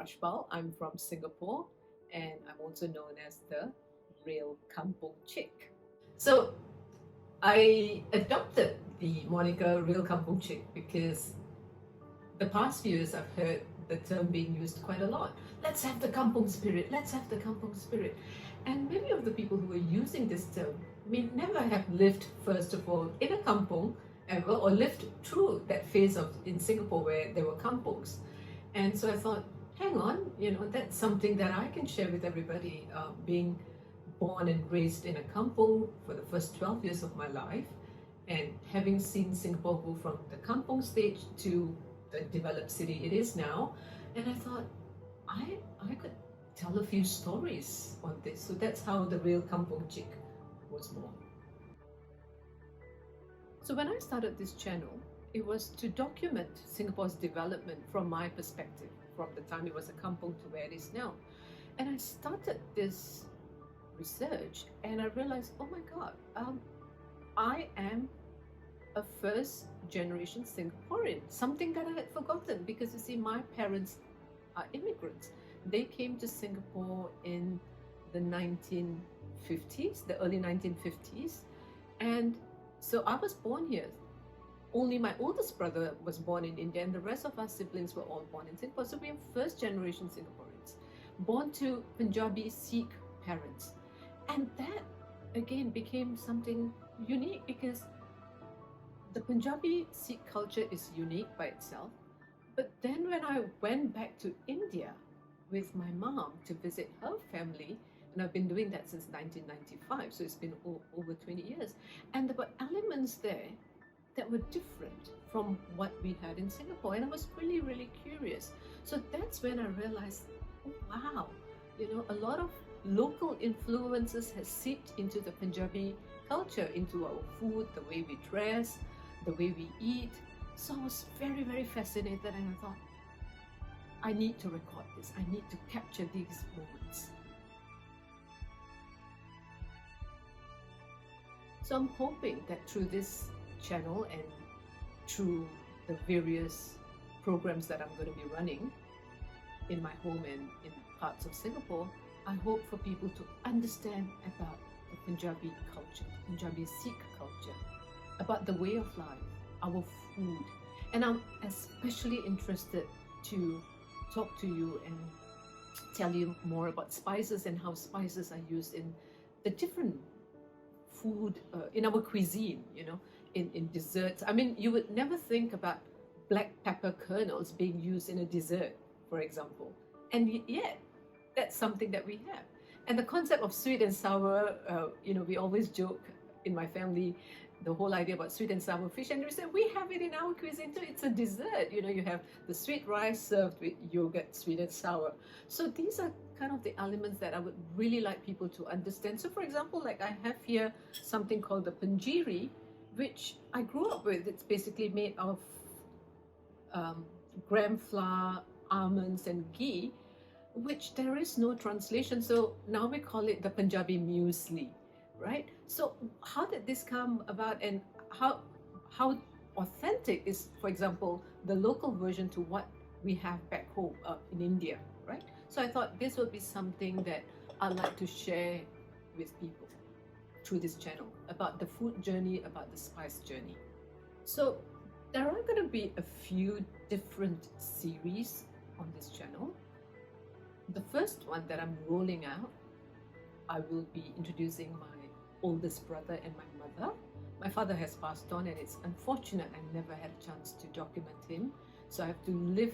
Rajpal. I'm from Singapore and I'm also known as the real Kampong Chick. So I adopted the moniker real Kampong Chick because the past few years I've heard the term being used quite a lot. Let's have the Kampong spirit, let's have the Kampong spirit. And many of the people who are using this term may never have lived, first of all, in a kampong ever, or lived through that phase of in Singapore where there were kampongs. And so I thought, hang on, that's something that I can share with everybody, being born and raised in a kampong for the first 12 years of my life, and having seen Singapore go from the kampong stage to the developed city it is now. And I thought, I could tell a few stories on this. So that's how the real Kampong Chick was born. So when I started this channel, it was to document Singapore's development from my perspective, from the time it was a kampong to where it is now. And I started this research and I realized, oh my God, I am a first generation Singaporean, something that I had forgotten, because you see, my parents are immigrants. They came to Singapore in the 1950s, the early 1950s. And so I was born here. Only my oldest brother was born in India and the rest of our siblings were all born in Singapore. So we are first generation Singaporeans, born to Punjabi Sikh parents. And that again became something unique because the Punjabi Sikh culture is unique by itself. But then when I went back to India with my mom to visit her family, and I've been doing that since 1995, so it's been over 20 years, and there were elements there that were different from what we had in Singapore, and I was really, really curious. So that's when I realized, oh, wow, a lot of local influences has seeped into the Punjabi culture, into our food, the way we dress, the way we eat. So I was very, very fascinated, and I thought, I need to record this. I need to capture these moments. So I'm hoping that through this channel and through the various programs that I'm going to be running in my home and in parts of Singapore, I hope for people to understand about the Punjabi culture, Punjabi Sikh culture, about the way of life, our food. And I'm especially interested to talk to you and tell you more about spices and how spices are used in the different food, in our cuisine, in desserts. I mean, you would never think about black pepper kernels being used in a dessert, for example. And yet, that's something that we have. And the concept of sweet and sour, we always joke in my family, the whole idea about sweet and sour fish, and we say we have it in our cuisine too. It's a dessert. You have the sweet rice served with yogurt, sweet and sour. So these are kind of the elements that I would really like people to understand. So for example, like I have here something called the panjiri, which I grew up with. It's basically made of gram flour, almonds and ghee, which there is no translation. So now we call it the Punjabi muesli. Right? So how did this come about, and how authentic is, for example, the local version to what we have back home in India, right? So I thought this would be something that I'd like to share with people through this channel, about the food journey, about the spice journey. So there are going to be a few different series on this channel. The first one that I'm rolling out, I will be introducing my oldest brother and my mother. My father has passed on, and it's unfortunate I never had a chance to document him. So I have to live,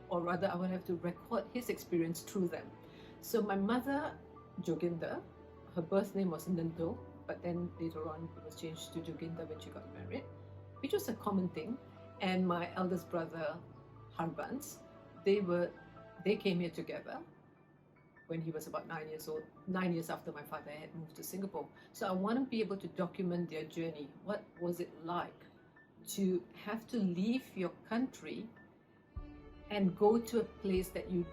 or rather I will have to record his experience through them. So my mother, Joginda, her birth name was Nando, but then later on it was changed to Joginda when she got married, which was a common thing. And my eldest brother, Harbans, they came here together when he was about 9 years old, 9 years after my father had moved to Singapore. So I want to be able to document their journey. What was it like to have to leave your country and go to a place that you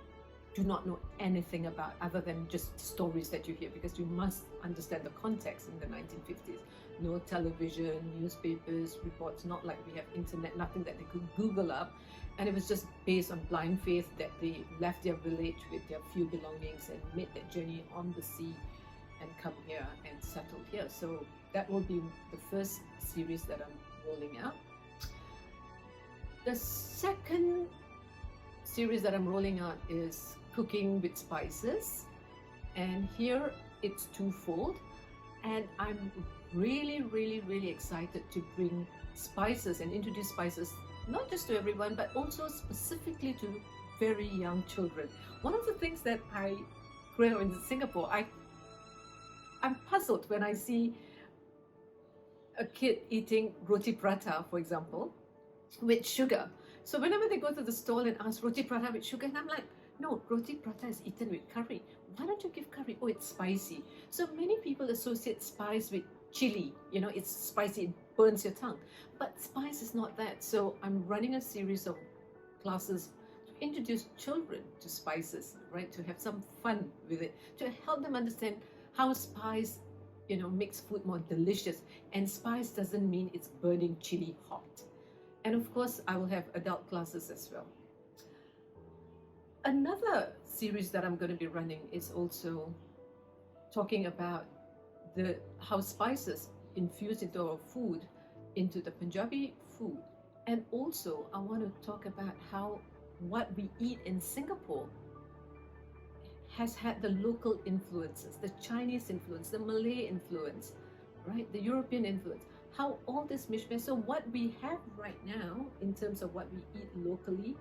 do not know anything about other than just stories that you hear, because you must understand the context in the 1950s. No television, newspapers, reports, not like we have internet, nothing that they could Google up. And it was just based on blind faith that they left their village with their few belongings and made that journey on the sea and come here and settled here. So that will be the first series that I'm rolling out. The second series that I'm rolling out is Cooking with Spices, and here it's twofold, and I'm really excited to bring spices and introduce spices not just to everyone, but also specifically to very young children. One of the things that I grew in Singapore, I'm puzzled when I see a kid eating roti prata, for example, with sugar. So whenever they go to the stall and ask roti prata with sugar, and I'm like, no, roti prata is eaten with curry. Why don't you give curry? Oh, it's spicy. So many people associate spice with chili. You know, it's spicy, it burns your tongue. But spice is not that. So I'm running a series of classes to introduce children to spices, right? To have some fun with it, to help them understand how spice, you know, makes food more delicious. And spice doesn't mean it's burning chili hot. And of course, I will have adult classes as well. Another series that I'm going to be running is also talking about how spices infuse into our food, into the Punjabi food. And also, I want to talk about how what we eat in Singapore has had the local influences, the Chinese influence, the Malay influence, right? The European influence. How all this mishmash. So what we have right now in terms of what we eat locally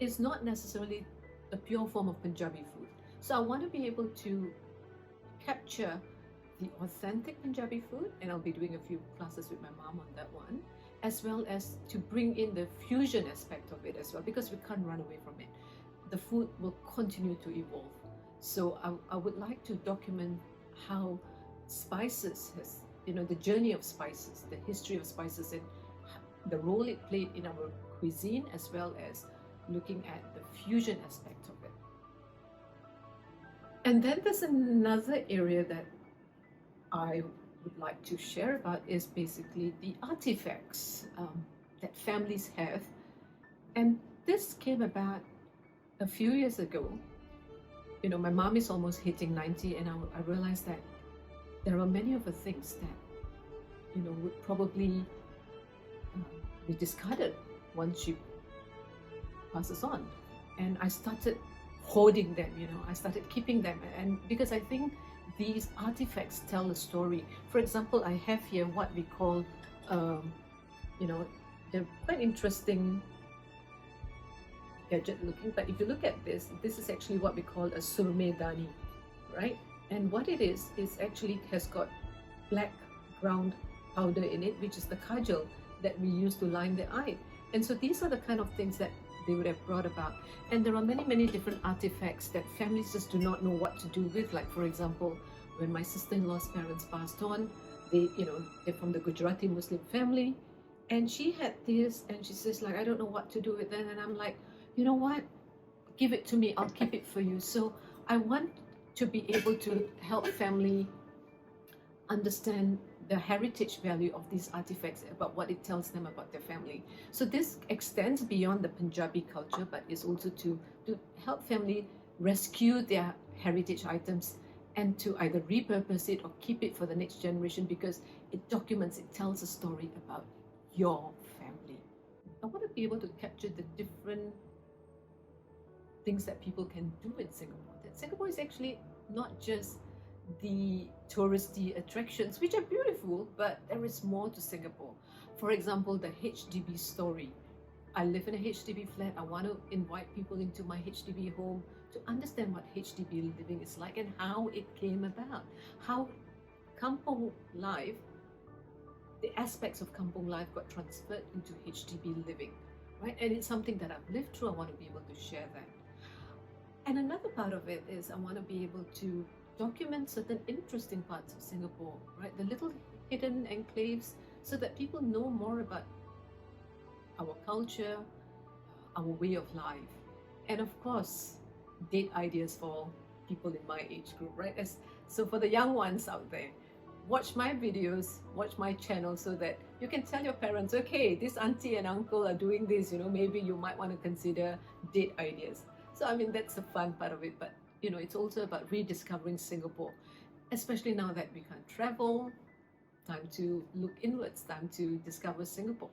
is not necessarily the pure form of Punjabi food. So I want to be able to capture the authentic Punjabi food, and I'll be doing a few classes with my mom on that one, as well as to bring in the fusion aspect of it as well, because we can't run away from it. The food will continue to evolve. So I would like to document how spices has, you know, the journey of spices, the history of spices, and the role it played in our cuisine, as well as looking at the fusion aspect of it. And then there's another area that I would like to share about, is basically the artifacts that families have. And this came about a few years ago. You know, my mom is almost hitting 90, and I realized that there are many of the things that, you know, would probably be discarded once she passes on. And I started hoarding them, you know, I started keeping them. And because I think these artifacts tell a story. For example, I have here what we call, you know, they're quite interesting gadget looking, but if you look at this is actually what we call a surmedani, right? And what it is actually has got black ground powder in it, which is the kajal that we use to line the eye. And so these are the kind of things that they would have brought about. And there are many different artifacts that families just do not know what to do with. Like, for example, when my sister-in-law's parents passed on, they're from the Gujarati Muslim family, and she had this, and she says, like, I don't know what to do with that. And I'm like, you know what, give it to me, I'll keep it for you. So I want to be able to help family understand the heritage value of these artifacts, about what it tells them about their family. So this extends beyond the Punjabi culture, but is also to help family rescue their heritage items and to either repurpose it or keep it for the next generation, because it documents, it tells a story about your family. I want to be able to capture the different things that people can do in Singapore. That Singapore is actually not just the touristy attractions, which are beautiful, but there is more to Singapore. For example, the HDB story. I live in a HDB flat. I want to invite people into my HDB home to understand what HDB living is like and how it came about. How kampung life, the aspects of kampung life got transferred into HDB living, right? And it's something that I've lived through. I want to be able to share that. And another part of it is I want to be able to document certain interesting parts of Singapore, right? The little hidden enclaves, so that people know more about our culture, our way of life. And of course, date ideas for people in my age group, right? So for the young ones out there, watch my videos, watch my channel so that you can tell your parents, okay, this auntie and uncle are doing this, maybe you might want to consider date ideas. So, I mean, that's the fun part of it, but, it's also about rediscovering Singapore, especially now that we can't travel. Time to look inwards, time to discover Singapore.